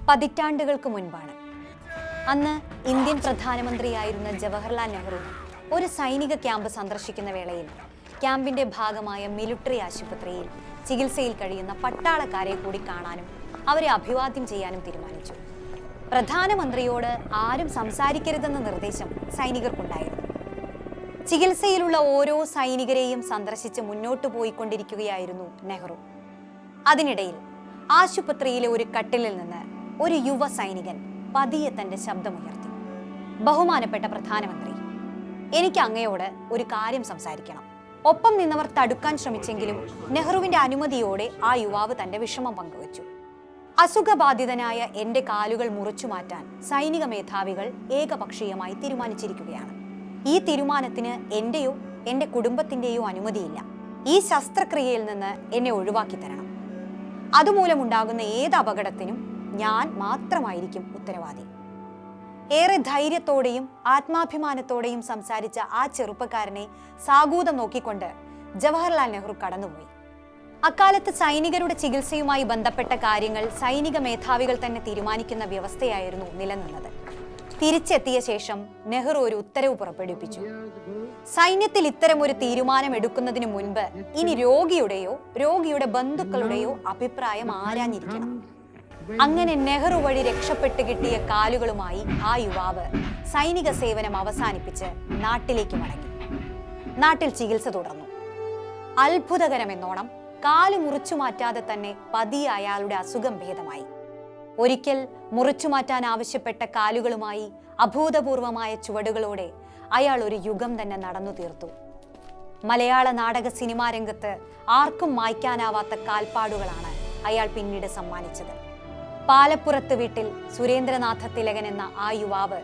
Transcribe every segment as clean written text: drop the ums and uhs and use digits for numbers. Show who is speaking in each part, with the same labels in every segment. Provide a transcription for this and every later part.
Speaker 1: പതിറ്റാണ്ടുകൾക്ക് മുൻപാണ്. അന്ന് ഇന്ത്യൻ പ്രധാനമന്ത്രിയായിരുന്ന ജവഹർലാൽ നെഹ്റു ഒരു സൈനിക ക്യാമ്പ് സന്ദർശിക്കുന്ന വേളയിൽ ക്യാമ്പിന്റെ ഭാഗമായ മിലിറ്ററി ആശുപത്രിയിൽ ചികിത്സയിൽ കഴിയുന്ന പട്ടാളക്കാരെ കൂടി കാണാനും അവരെ അഭിവാദ്യം ചെയ്യാനും തീരുമാനിച്ചു. പ്രധാനമന്ത്രിയോട് ആരും സംസാരിക്കരുതെന്ന നിർദ്ദേശം സൈനികർക്കുണ്ടായിരുന്നു. ചികിത്സയിലുള്ള ഓരോ സൈനികരെയും സന്ദർശിച്ച് മുന്നോട്ടു പോയിക്കൊണ്ടിരിക്കുകയായിരുന്നു നെഹ്റു. അതിനിടയിൽ ആശുപത്രിയിലെ ഒരു കട്ടിലിൽ നിന്ന് ഒരു യുവ സൈനികൻ പതിയെ തന്റെ ശബ്ദമുയർത്തി. ബഹുമാനപ്പെട്ട പ്രധാനമന്ത്രി, എനിക്ക് അങ്ങയോട് ഒരു കാര്യം സംസാരിക്കണം. ഒപ്പം നിന്നവർ തടുക്കാൻ ശ്രമിച്ചെങ്കിലും നെഹ്റുവിന്റെ അനുമതിയോടെ ആ യുവാവ് തന്റെ വിഷമം പങ്കുവച്ചു. അസുഖബാധിതനായ എന്റെ കാലുകൾ മുറിച്ചു മാറ്റാൻ സൈനിക മേധാവികൾ ഏകപക്ഷീയമായി തീരുമാനിച്ചിരിക്കുകയാണ്. ഈ തീരുമാനത്തിന് എന്റെയോ എന്റെ കുടുംബത്തിന്റെയോ അനുമതിയില്ല. ഈ ശസ്ത്രക്രിയയിൽ നിന്ന് എന്നെ ഒഴിവാക്കി തരണം. അതുമൂലമുണ്ടാകുന്ന ഏത് അപകടത്തിനും ഞാൻ മാത്രമായിരിക്കും ഉത്തരവാദി. ഏറെ ധൈര്യത്തോടെയും ആത്മാഭിമാനത്തോടെയും സംസാരിച്ച ആ ചെറുപ്പക്കാരനെ സാഗൂതം നോക്കിക്കൊണ്ട് ജവഹർലാൽ നെഹ്റു കടന്നുപോയി. അക്കാലത്ത് സൈനികരുടെ ചികിത്സയുമായി ബന്ധപ്പെട്ട കാര്യങ്ങൾ സൈനിക മേധാവികൾ തന്നെ തീരുമാനിക്കുന്ന വ്യവസ്ഥയായിരുന്നു നിലനിന്നത്. തിരിച്ചെത്തിയ ശേഷം നെഹ്റു ഒരു ഉത്തരവ് പുറപ്പെടുവിപ്പിച്ചു. സൈന്യത്തിൽ ഇത്തരമൊരു തീരുമാനം എടുക്കുന്നതിന് മുൻപ് ഇനി രോഗിയുടെയോ രോഗിയുടെ ബന്ധുക്കളുടെയോ അഭിപ്രായം ആരാഞ്ഞിരിക്കണം. അങ്ങനെ നെഹ്റു വഴി രക്ഷപ്പെട്ട് കിട്ടിയ കാലുകളുമായി ആ യുവാവ് സൈനിക സേവനം അവസാനിപ്പിച്ച് നാട്ടിലേക്ക് മടങ്ങി. നാട്ടിൽ ചികിത്സ തുടർന്നു. അത്ഭുതകരമെന്നോണം കാല് മുറിച്ചു മാറ്റാതെ തന്നെ പതിയെ അയാളുടെ അസുഖം ഭേദമായി. ഒരിക്കൽ മുറിച്ചു മാറ്റാൻ ആവശ്യപ്പെട്ട കാലുകളുമായി അഭൂതപൂർവമായ ചുവടുകളോടെ അയാൾ ഒരു യുഗം തന്നെ നടന്നു തീർത്തു. മലയാള നാടക സിനിമാ രംഗത്ത് ആർക്കും മായ്ക്കാനാവാത്ത കാൽപ്പാടുകളാണ് അയാൾ പിന്നീട് സമ്മാനിച്ചത്. പാലപ്പുറത്ത് വീട്ടിൽ സുരേന്ദ്രനാഥ തിലകൻ എന്ന ആ യുവാവ്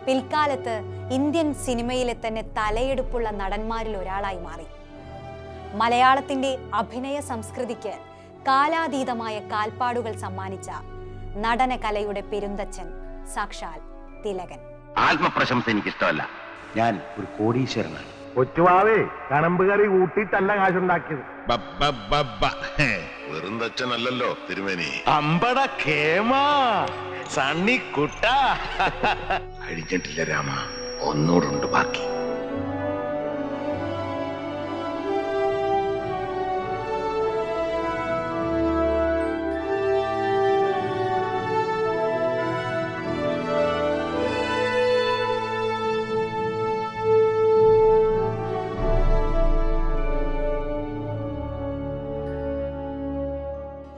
Speaker 1: പിൽക്കാലത്ത് ഇന്ത്യൻ സിനിമയിലെ തന്നെ തലയെടുപ്പുള്ള നടന്മാരിൽ ഒരാളായി മാറി. മലയാളത്തിന്റെ അഭിനയ സംസ്കൃതിക്ക് കാലാതീതമായ കാൽപ്പാടുകൾ സമ്മാനിച്ച നടന കലയുടെ പെരുന്തച്ഛൻ സാക്ഷാൽ തിലകൻ.
Speaker 2: ആത്മപ്രശംസ എനിക്ക് ഇഷ്ടമല്ല. ഞാൻ ഒരു കോടീശ്വരനാണ്.
Speaker 3: കൊച്ചുവാവേ കണമ്പുകറി കൂട്ടിട്ടല്ല കാശുണ്ടാക്കിയത്.
Speaker 4: വെറും തച്ചനല്ലോ തിരുമേനി.
Speaker 3: അമ്പട കേമാ സണ്ണിക്കുട്ട.
Speaker 4: കഴിഞ്ഞിട്ടില്ല രാമ, ഒന്നോടുണ്ട് ബാക്കി.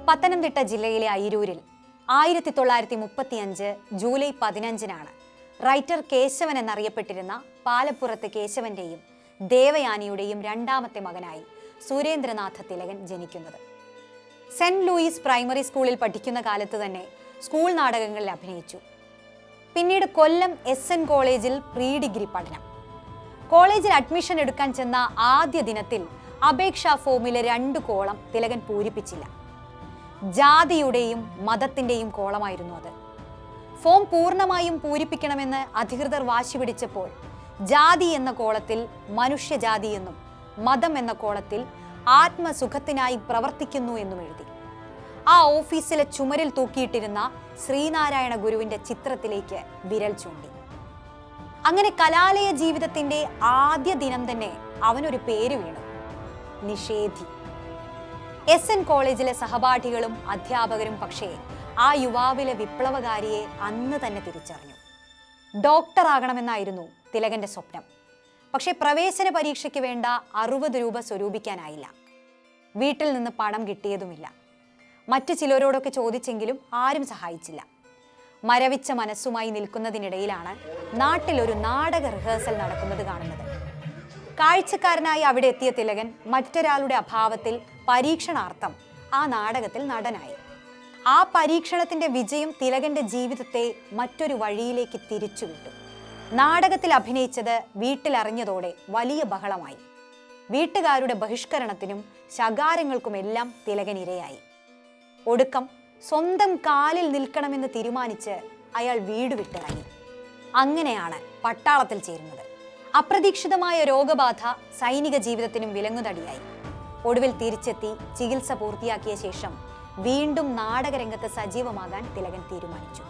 Speaker 1: പത്തനംതിട്ട ജില്ലയിലെ അയിരൂരിൽ 1935 ജൂലൈ 15-നാണ് റൈറ്റർ കേശവൻ എന്നറിയപ്പെട്ടിരുന്ന പാലപ്പുറത്ത് കേശവന്റെയും ദേവയാനിയുടെയും രണ്ടാമത്തെ മകനായി സുരേന്ദ്രനാഥ തിലകൻ ജനിക്കുന്നത്. സെന്റ് ലൂയിസ് പ്രൈമറി സ്കൂളിൽ പഠിക്കുന്ന കാലത്ത് തന്നെ സ്കൂൾ നാടകങ്ങളിൽ അഭിനയിച്ചു. പിന്നീട് കൊല്ലം SN കോളേജിൽ പ്രീ ഡിഗ്രി പഠനം. കോളേജിൽ അഡ്മിഷൻ എടുക്കാൻ ചെന്ന ആദ്യ ദിനത്തിൽ അപേക്ഷാ ഫോമിലെ 2 കോളം തിലകൻ പൂരിപ്പിച്ചില്ല. ജാതിയുടെയും മതത്തിന്റെയും കോളമായിരുന്നു അത്. ഫോം പൂർണ്ണമായും പൂരിപ്പിക്കണമെന്ന് അധികൃതർ വാശി പിടിച്ചപ്പോൾ ജാതി എന്ന കോളത്തിൽ മനുഷ്യജാതി എന്നും മതം എന്ന കോളത്തിൽ ആത്മസുഖത്തിനായി പ്രവർത്തിക്കുന്നു എന്നും എഴുതി. ആ ഓഫീസിലെ ചുമരിൽ തൂക്കിയിട്ടിരുന്ന ശ്രീനാരായണ ഗുരുവിന്റെ ചിത്രത്തിലേക്ക് വിരൽ ചൂണ്ടി. അങ്ങനെ കലാലയ ജീവിതത്തിന്റെ ആദ്യ ദിനം തന്നെ അവനൊരു പേര് വീണു: നിഷേധി. SN കോളേജിലെ സഹപാഠികളും അധ്യാപകരും പക്ഷേ ആ യുവാവിലെ വിപ്ലവകാരിയെ അന്ന് തന്നെ തിരിച്ചറിഞ്ഞു. ഡോക്ടർ ആകണമെന്നായിരുന്നു തിലകന്റെ സ്വപ്നം. പക്ഷേ പ്രവേശന പരീക്ഷയ്ക്ക് വേണ്ട 60 രൂപ സ്വരൂപിക്കാനായില്ല. വീട്ടിൽ നിന്ന് പണം കിട്ടിയതുമില്ല. മറ്റു ചിലരോടൊക്കെ ചോദിച്ചെങ്കിലും ആരും സഹായിച്ചില്ല. മരവിച്ച മനസ്സുമായി നിൽക്കുന്നതിനിടയിലാണ് നാട്ടിലൊരു നാടക റിഹേഴ്സൽ നടക്കുന്നത് കാണുന്നത്. കാഴ്ചക്കാരനായി അവിടെ എത്തിയ തിലകൻ മറ്റൊരാളുടെ അഭാവത്തിൽ പരീക്ഷണാർത്ഥം ആ നാടകത്തിൽ നടനായി. ആ പരീക്ഷണത്തിന്റെ വിജയം തിലകന്റെ ജീവിതത്തെ മറ്റൊരു വഴിയിലേക്ക് തിരിച്ചുവിട്ടു. നാടകത്തിൽ അഭിനയിച്ചത് വീട്ടിലറിഞ്ഞതോടെ വലിയ ബഹളമായി. വീട്ടുകാരുടെ ബഹിഷ്കരണത്തിനും ശകാരങ്ങൾക്കുമെല്ലാം തിലകൻ ഇരയായി. ഒടുക്കം സ്വന്തം കാലിൽ നിൽക്കണമെന്ന് തീരുമാനിച്ച് അയാൾ വീട് വിട്ടിറങ്ങി. അങ്ങനെയാണ് പട്ടാളത്തിൽ ചേരുന്നത്. അപ്രതീക്ഷിതമായ രോഗബാധ സൈനിക ജീവിതത്തിനും വിലങ്ങുതടിയായി. ഒടുവിൽ തിരിച്ചെത്തി ചികിത്സ പൂർത്തിയാക്കിയ ശേഷം വീണ്ടും നാടകരംഗത്ത് സജീവമാകാൻ തിലകൻ തീരുമാനിച്ചു.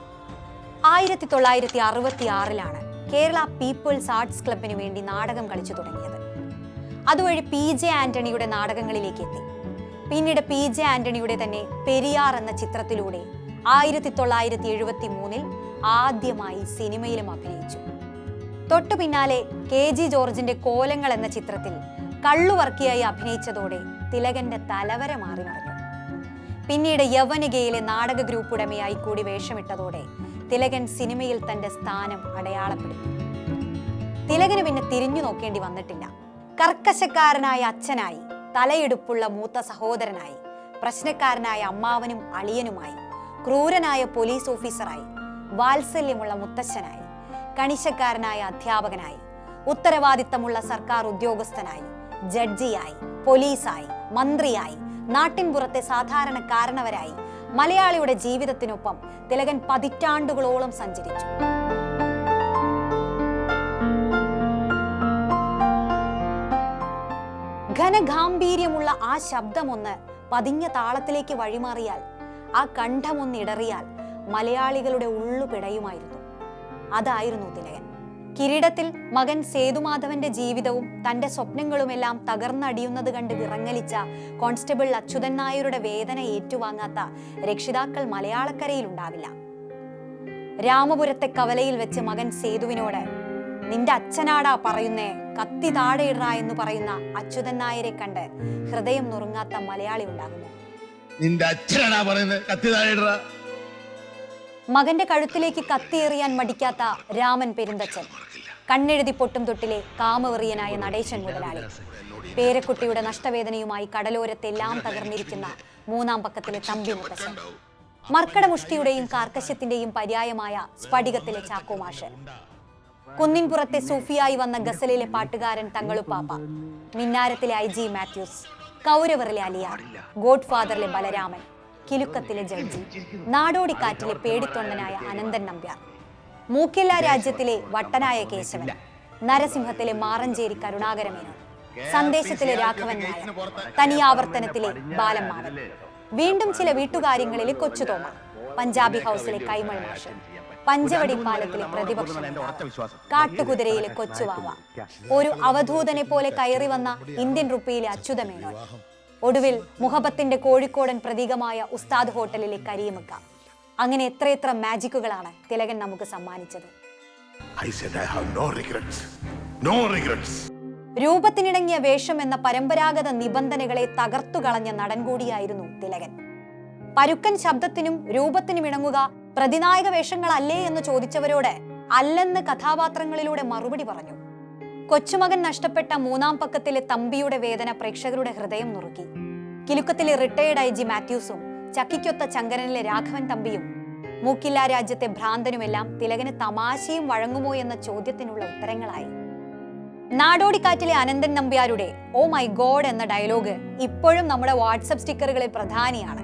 Speaker 1: 1966 കേരള പീപ്പിൾസ് ആർട്സ് ക്ലബിന് വേണ്ടി നാടകം കളിച്ചു തുടങ്ങിയത്. അതുവഴി PJ ആന്റണിയുടെ നാടകങ്ങളിലേക്ക് എത്തി. പിന്നീട് PJ ആന്റണിയുടെ തന്നെ പെരിയാർ എന്ന ചിത്രത്തിലൂടെ 1973 ആദ്യമായി സിനിമയിലും അഭിനയിച്ചു. തൊട്ടു പിന്നാലെ KG ജോർജിന്റെ കോലങ്ങൾ എന്ന ചിത്രത്തിൽ കള്ളുവർക്കിയായി അഭിനയിച്ചതോടെ തിലകന്റെ തലവര മാറി മറിഞ്ഞു. പിന്നീട് യവനികയിലെ നാടക ഗ്രൂപ്പ് ഉടമയായി കൂടി വേഷമിട്ടതോടെ തിലകൻ സിനിമയിൽ തന്റെ സ്ഥാനം അടയാളപ്പെടുത്തി. തിലകന് പിന്നെ തിരിഞ്ഞു നോക്കേണ്ടി വന്നിട്ടില്ല. കർക്കശക്കാരനായ അച്ഛനായി, തലയെടുപ്പുള്ള മൂത്ത സഹോദരനായി, പ്രശ്നക്കാരനായ അമ്മാവനും അളിയനുമായി, ക്രൂരനായ പോലീസ് ഓഫീസറായി, വാത്സല്യമുള്ള മുത്തശ്ശനായി, കണിശക്കാരനായ അധ്യാപകനായി, ഉത്തരവാദിത്തമുള്ള സർക്കാർ ഉദ്യോഗസ്ഥനായി, ജഡ്ജിയായി, പോലീസായി, മന്ത്രിയായി, നാട്ടിൻപുറത്തെ സാധാരണക്കാരനവരായി മലയാളിയുടെ ജീവിതത്തിനൊപ്പം തിലകൻ പതിറ്റാണ്ടുകളോളം സഞ്ചരിച്ചു. ഘനഗാംഭീര്യമുള്ള ആ ശബ്ദമൊന്ന് പതിഞ്ഞ താളത്തിലേക്ക് വഴിമാറിയാൽ, ആ കണ്ഠമൊന്നിടറിയാൽ മലയാളികളുടെ ഉള്ളു പിടയുമായിരുന്നു. അതായിരുന്നു തിലകൻ. കിരീടത്തിൽ മകൻ സേതുമാധവന്റെ ജീവിതവും തന്റെ സ്വപ്നങ്ങളുമെല്ലാം തകർന്നടിയുന്നത് കണ്ട് വിറങ്ങലിച്ച കോൺസ്റ്റബിൾ അച്യുതൻ നായരുടെ വേദന ഏറ്റുവാങ്ങാത്ത രക്ഷിതാക്കൾ മലയാളക്കരയിലുണ്ടാവില്ല. രാമപുരത്തെ കവലയിൽ വെച്ച് മകൻ സേതുവിനോട് "നിന്റെ അച്ഛനാടാ പറയുന്നേ, കത്തി താഴെയിട" എന്ന് പറയുന്ന അച്യുതൻ നായരെ കണ്ട് ഹൃദയം നുറുങ്ങാത്ത മലയാളി ഉണ്ടാകുമോ?
Speaker 4: നിന്റെ അച്ഛനാടാ പറയുന്നത്, കത്തി താഴെയിട.
Speaker 1: മകന്റെ കഴുത്തിലേക്ക് കത്തിയെറിയാൻ മടിക്കാത്ത രാമൻ പെരുന്തച്ചൻ, കണ്ണെഴുതി പൊട്ടും തൊട്ടിലെ കാമവെറിയനായ നടേശൻ മുതലാളി, പേരക്കുട്ടിയുടെ നഷ്ടവേദനയുമായി കടലോരത്തെല്ലാം തകർന്നിരിക്കുന്ന മൂന്നാം പക്കത്തിലെ തമ്പി മുത്തശ്ശൻ, മർക്കടമുഷ്ടിയുടെയും കാർക്കശ്യത്തിന്റെയും പര്യായമായ സ്ഫടികത്തിലെ ചാക്കോ മാഷ്, കുന്നിൻപുറത്തെ സൂഫിയായി വന്ന ഗസലിലെ പാട്ടുകാരൻ തങ്ങളുപ്പാപ്പ, മിന്നാരത്തിലെ IG മാത്യൂസ്, കൗരവറിലെ അലിയാർ, ഗോഡ് ഫാദറിലെ ബലരാമൻ, കിലുക്കത്തിലെ ജഡ്ജി, നാടോടിക്കാറ്റിലെ പേടിത്തൊണ്ടനായ അനന്തൻ നമ്പ്യാർ, മൂക്കില്ല രാജ്യത്തിലെ വട്ടനായ കേശവൻ, നരസിംഹത്തിലെ മാറഞ്ചേരി കരുണാകരമേനോൻ, സന്ദേശത്തിലെ രാഘവൻ നായർ, തനിയാവർത്തനത്തിലെ ബാലമ്മാവൻ, വീണ്ടും ചില വീട്ടുകാര്യങ്ങളിലെ കൊച്ചുതോമ, പഞ്ചാബി ഹൗസിലെ കൈമൾ മാഷ്, പഞ്ചവടി പാലത്തിലെ പ്രതിപക്ഷ നേതാവ്, കാട്ടുകുതിരയിലെ കൊച്ചുവാവ, ഒരു അവധൂതനെ പോലെ കയറി വന്ന ഇന്ത്യൻ റുപ്പിയിലെ അച്യുതമേനോൻ, ഒടുവിൽ മുഹബത്തിന്റെ കോഴിക്കോടൻ പ്രതീകമായ ഉസ്താദ് ഹോട്ടലിലെ കരീമുക്ക. അങ്ങനെ എത്രയെത്ര മാജിക്കുകളാണ് തിലകൻ നമുക്ക് സമ്മാനിച്ചത്. രൂപത്തിനിണങ്ങിയ വേഷം എന്ന പരമ്പരാഗത നിബന്ധനകളെ തകർത്തുകളഞ്ഞ നടൻ കൂടിയായിരുന്നു തിലകൻ. പരുക്കൻ ശബ്ദത്തിനും രൂപത്തിനും ഇണങ്ങുക പ്രതിനായക വേഷങ്ങളല്ലേ എന്ന് ചോദിച്ചവരോട് അല്ലെന്ന് കഥാപാത്രങ്ങളിലൂടെ മറുപടി പറഞ്ഞു. കൊച്ചുമകൻ നഷ്ടപ്പെട്ട മൂന്നാം പക്കത്തിലെ തമ്പിയുടെ വേദന പ്രേക്ഷകരുടെ ഹൃദയം നുറുക്കി. കിലുക്കത്തിലെ റിട്ടയേർഡ് IG മാത്യൂസും, ചക്കിക്കൊത്ത ചങ്കരനിലെ രാഘവൻ തമ്പിയും, മൂക്കില്ല രാജ്യത്തെ ഭ്രാന്തനുമെല്ലാം തിലകന് തമാശയും വഴങ്ങുമോ എന്ന ചോദ്യത്തിനുള്ള ഉത്തരങ്ങളായി. നാടോടിക്കാറ്റിലെ അനന്തൻ നമ്പ്യാരുടെ "ഓ മൈ ഗോഡ്" എന്ന ഡയലോഗ് ഇപ്പോഴും നമ്മുടെ വാട്സപ്പ് സ്റ്റിക്കറുകളിൽ പ്രധാനിയാണ്.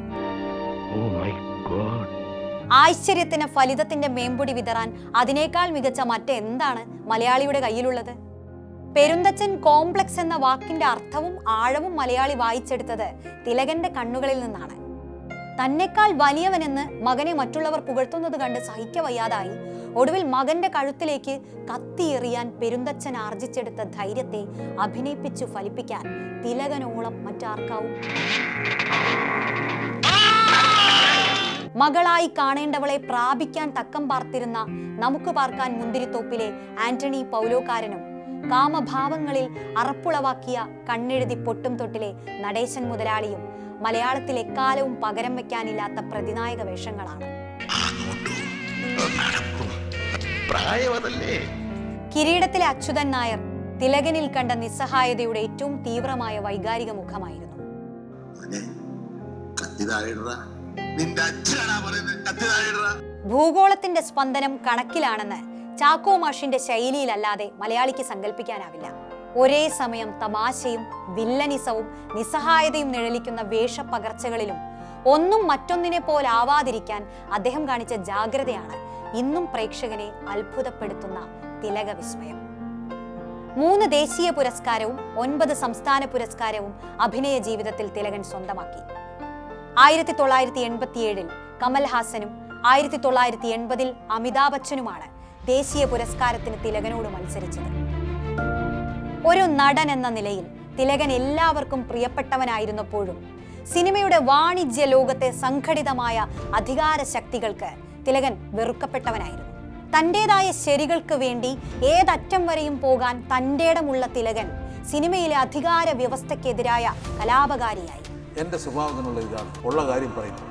Speaker 1: ആശ്ചര്യത്തിന് ഫലിതത്തിന്റെ മേമ്പൊടി വിതറാൻ അതിനേക്കാൾ മികച്ച മറ്റെന്താണ് മലയാളിയുടെ കയ്യിലുള്ളത്? പെരുന്തച്ചൻ കോംപ്ലക്സ് എന്ന വാക്കിന്റെ അർത്ഥവും ആഴവും മലയാളി വായിച്ചെടുത്തത് തിലകന്റെ കണ്ണുകളിൽ നിന്നാണ്. തന്നെക്കാൾ വലിയവനെന്ന് മകനെ മറ്റുള്ളവർ പുകഴ്ത്തുന്നത് കണ്ട് സഹിക്കവയ്യാതായി ഒടുവിൽ മകന്റെ കഴുത്തിലേക്ക് കത്തിയെറിയാൻ പെരുന്തച്ചൻ ആർജിച്ചെടുത്ത ധൈര്യത്തെ അഭിനയിപ്പിച്ചു ഫലിപ്പിക്കാൻ തിലകനോളം മറ്റാർക്കാവും? മകളായി കാണേണ്ടവളെ പ്രാപിക്കാൻ തക്കം പാർത്തിരുന്ന നമുക്ക് പാർക്കാൻ മുന്തിരിത്തോപ്പിലെ ആന്റണി പൗലോക്കാരനും, കാമഭാവങ്ങളിൽ അറപ്പുളവാക്കിയ കണ്ണെഴുതി പൊട്ടും തൊട്ടിലെ നടേശൻ മുതലാളിയും മലയാളത്തിൽ എക്കാലവും പകരം വെക്കാനില്ലാത്ത പ്രതിനായക വേഷങ്ങളാണ്. കിരീടത്തിലെ അച്യുതൻ നായർ തിലകനിൽ കണ്ട നിസ്സഹായതയുടെ ഏറ്റവും തീവ്രമായ വൈകാരിക മുഖമായിരുന്നു. ഭൂഗോളത്തിന്റെ സ്പന്ദനം കണക്കിലാണെന്ന് ചാക്കോ മാഷിന്റെ ശൈലിയിലല്ലാതെ മലയാളിക്ക് സങ്കല്പിക്കാനാവില്ല. ഒരേ സമയം തമാശയും വില്ലനിസവും നിസ്സഹായതയും നിഴലിക്കുന്ന വേഷപ്പകർച്ചകളിലും ഒന്നും മറ്റൊന്നിനെ പോലാവാതിരിക്കാൻ അദ്ദേഹം കാണിച്ച ജാഗ്രതയാണ് ഇന്നും പ്രേക്ഷകനെ അത്ഭുതപ്പെടുത്തുന്ന തിലക വിസ്മയം. 3 ദേശീയ പുരസ്കാരവും 9 സംസ്ഥാന പുരസ്കാരവും അഭിനയ ജീവിതത്തിൽ തിലകൻ സ്വന്തമാക്കി. 1987 കമൽഹാസനും 1980 അമിതാഭ് ബച്ചനുമാണ് ദേശീയ പുരസ്കാരത്തിന് തിലകനോട് മത്സരിച്ചത്. ഒരു നടൻ എന്ന നിലയിൽ തിലകൻ എല്ലാവർക്കും പ്രിയപ്പെട്ടവനായിരുന്നപ്പോഴും സിനിമയുടെ വാണിജ്യ ലോകത്തെ സംഘടിതമായ അധികാര ശക്തികൾക്ക് തിലകൻ വെറുക്കപ്പെട്ടവനായിരുന്നു. തന്റേതായ ശരികൾക്ക് വേണ്ടി ഏതറ്റം വരെയും പോകാൻ തന്റേടമുള്ള തിലകൻ സിനിമയിലെ അധികാര വ്യവസ്ഥയ്ക്കെതിരായ കലാപകാരിയായി.
Speaker 5: എൻ്റെ സ്വഭാവത്തിനുള്ള ഇതാണ്. ഉള്ള കാര്യം പറയുന്നു,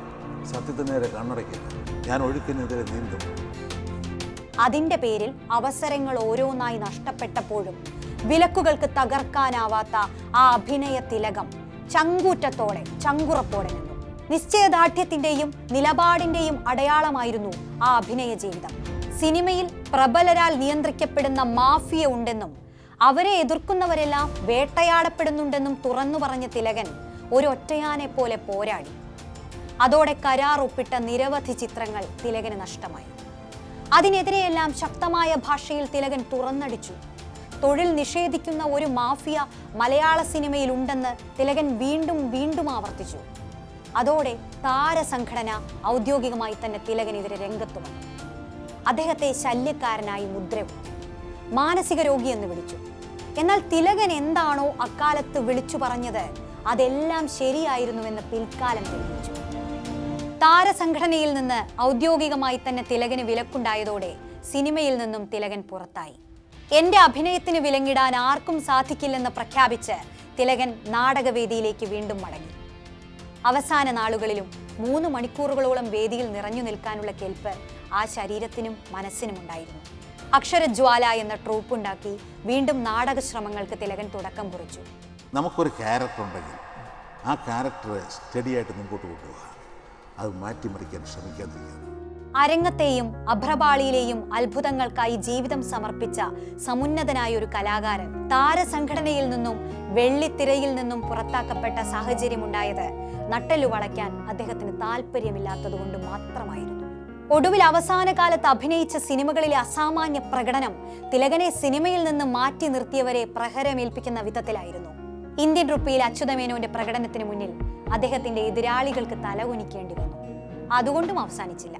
Speaker 5: സത്യത്തിന് നേരെ കണ്ണടയ്ക്കില്ല. ഞാൻ ഒഴുക്കിനെതിരെ നീന്തും.
Speaker 1: അതിന്റെ പേരിൽ അവസരങ്ങൾ ഓരോന്നായി നഷ്ടപ്പെട്ടപ്പോഴും വിലക്കുകൾക്ക് തകർക്കാനാവാത്ത ആ അഭിനയ തിലകം ചങ്കൂറ്റത്തോടെ ചങ്കുറപ്പോടെ നിന്നു. നിശ്ചയദാർഢ്യത്തിന്റെയും നിലപാടിന്റെയും അടയാളമായിരുന്നു ആ അഭിനയ ജീവിതം. സിനിമയിൽ പ്രബലരാൽ നിയന്ത്രിക്കപ്പെടുന്ന മാഫിയ ഉണ്ടെന്നും അവരെ എതിർക്കുന്നവരെല്ലാം വേട്ടയാടപ്പെടുന്നുണ്ടെന്നും തുറന്നു പറഞ്ഞ തിലകൻ ഒരു ഒറ്റയാനെ പോലെ പോരാടി. അതോടെ കരാർ ഒപ്പിട്ട നിരവധി ചിത്രങ്ങൾ തിലകന് നഷ്ടമായി. അതിനെതിരെയെല്ലാം ശക്തമായ ഭാഷയിൽ തിലകൻ തുറന്നടിച്ചു. തൊഴിൽ നിഷേധിക്കുന്ന ഒരു മാഫിയ മലയാള സിനിമയിൽ ഉണ്ടെന്ന് തിലകൻ വീണ്ടും വീണ്ടും ആവർത്തിച്ചു. അതോടെ താരസംഘടന ഔദ്യോഗികമായി തന്നെ തിലകനെതിരെ രംഗത്ത് വന്നു. അദ്ദേഹത്തെ ശല്യക്കാരനായി മുദ്രകുത്തി, മാനസിക രോഗി എന്ന് വിളിച്ചു. എന്നാൽ തിലകൻ എന്താണോ അക്കാലത്ത് വിളിച്ചു പറഞ്ഞത് അതെല്ലാം ശരിയായിരുന്നുവെന്ന് പിൽക്കാലം തെളിയിച്ചു. താരസംഘടനയിൽ നിന്ന് ഔദ്യോഗികമായി തന്നെ തിലകന് വിലക്കുണ്ടായതോടെ സിനിമയിൽ നിന്നും തിലകൻ പുറത്തായി. എന്റെ അഭിനയത്തിന് വിലങ്ങിടാൻ ആർക്കും സാധിക്കില്ലെന്ന് പ്രഖ്യാപിച്ച് തിലകൻ നാടകവേദിയിലേക്ക് വീണ്ടും മടങ്ങി. അവസാന നാളുകളിലും 3 മണിക്കൂറുകളോളം വേദിയിൽ നിറഞ്ഞു നിൽക്കാനുള്ള കെൽപ്പ് ആ ശരീരത്തിനും മനസ്സിനും ഉണ്ടായിരുന്നു. അക്ഷരജ്വാല എന്ന ട്രൂപ്പുണ്ടാക്കി വീണ്ടും നാടക ശ്രമങ്ങൾക്ക് തിലകൻ തുടക്കം കുറിച്ചു.
Speaker 5: നമുക്കൊരു ക്യാരക്ടർ ഉണ്ടെങ്കിൽ ആ ക്യാരക്ടറെ സ്റ്റഡിയായിട്ട് മുമ്പോട്ട് കൊണ്ടുപോകുക, അത് മാറ്റിമറിക്കാൻ ശ്രമിക്കാതിരിക്കുക.
Speaker 1: അരങ്ങത്തെയും അഭ്രപാളിയിലെയും അത്ഭുതങ്ങൾക്കായി ജീവിതം സമർപ്പിച്ച സമുന്നതനായ ഒരു കലാകാരൻ താരസംഘടനയിൽ നിന്നും വെള്ളിത്തിരയിൽ നിന്നും പുറത്താക്കപ്പെട്ട സാഹചര്യമുണ്ടായത് നട്ടെല്ലു വളയ്ക്കാൻ അദ്ദേഹത്തിന് താല്പര്യമില്ലാത്തതുകൊണ്ട് മാത്രമായിരുന്നു. ഒടുവിൽ അവസാന കാലത്ത് അഭിനയിച്ച സിനിമകളിലെ അസാമാന്യ പ്രകടനം തിലകനെ സിനിമയിൽ നിന്ന് മാറ്റി നിർത്തിയവരെ പ്രഹരമേൽപ്പിക്കുന്ന വിധത്തിലായിരുന്നു. ഇന്ത്യൻ റുപ്പിയിൽ അച്യുതമേനോന്റെ പ്രകടനത്തിന് മുന്നിൽ അദ്ദേഹത്തിന്റെ എതിരാളികൾക്ക് തലകുനിക്കേണ്ടി വന്നു. അതുകൊണ്ടും അവസാനിച്ചില്ല.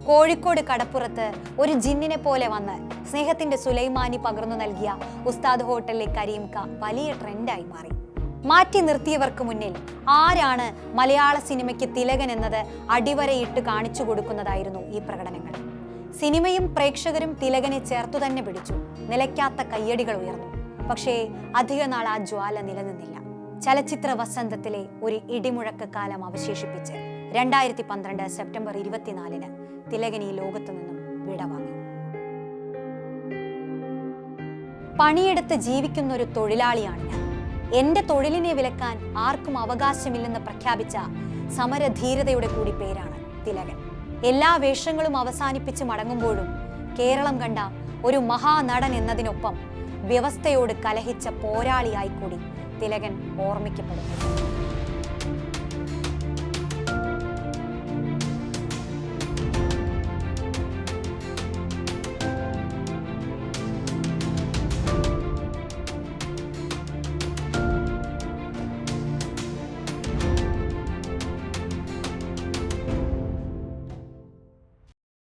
Speaker 1: കോഴിക്കോട് കടപ്പുറത്ത് ഒരു ജിന്നിനെ പോലെ വന്ന് സ്നേഹത്തിന്റെ സുലൈമാനി പകർന്നു നൽകിയ ഉസ്താദ് ഹോട്ടലിലെ കരീംക വലിയ ട്രെൻഡായി മാറി. മാറ്റി നിർത്തിയവർക്ക് മുന്നിൽ ആരാണ് മലയാള സിനിമയ്ക്ക് തിലകൻ എന്നത് അടിവരയിട്ട് കാണിച്ചു കൊടുക്കുന്നതായിരുന്നു ഈ പ്രകടനങ്ങൾ. സിനിമയും പ്രേക്ഷകരും തിലകനെ ചേർത്തു തന്നെ പിടിച്ചു. നിലയ്ക്കാത്ത കയ്യടികൾ ഉയർന്നു. പക്ഷേ അധിക നാൾ ആ ജ്വാല നിലനിന്നില്ല. ചലച്ചിത്ര വസന്തത്തിലെ ഒരു ഇടിമുഴക്ക കാലം അവശേഷിപ്പിച്ച് 2012 സെപ്റ്റംബർ 24 തിലകൻ ഈ ലോകത്തു നിന്നും വിടവാങ്ങി. പണിയെടുത്ത് ജീവിക്കുന്ന ഒരു തൊഴിലാളിയാണ് ഞാൻ. എന്റെ തൊഴിലിനെ വിലക്കാൻ ആർക്കും അവകാശമില്ലെന്ന് പ്രഖ്യാപിച്ച സമരധീരതയുടെ കൂടി പേരാണ് തിലകൻ. എല്ലാ വേഷങ്ങളും അവസാനിപ്പിച്ച് മടങ്ങുമ്പോഴും കേരളം കണ്ട ഒരു മഹാനടൻ എന്നതിനൊപ്പം വ്യവസ്ഥയോട് കലഹിച്ച പോരാളിയായി കൂടി തിലകൻ ഓർമ്മിക്കപ്പെടുന്നു.